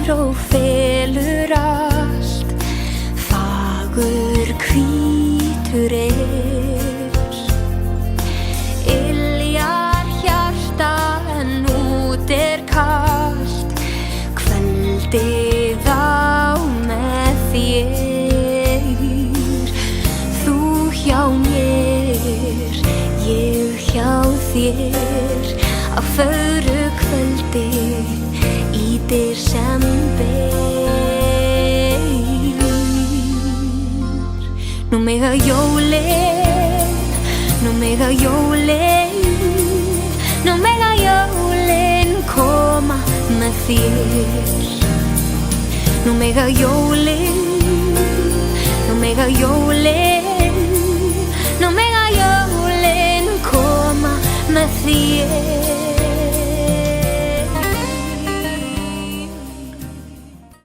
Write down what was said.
og felur allt, fagur hvítur Yljar hjarta en út kalt, kvöldið á með þér. Þú hjá mér, ég hjá þér, á fögru kvöldi í desember. Nú mega jólin, nú mega jólin, nú mega jólin koma með þér. Nú mega jólin, nú mega jólin, nú mega jólin koma með þér.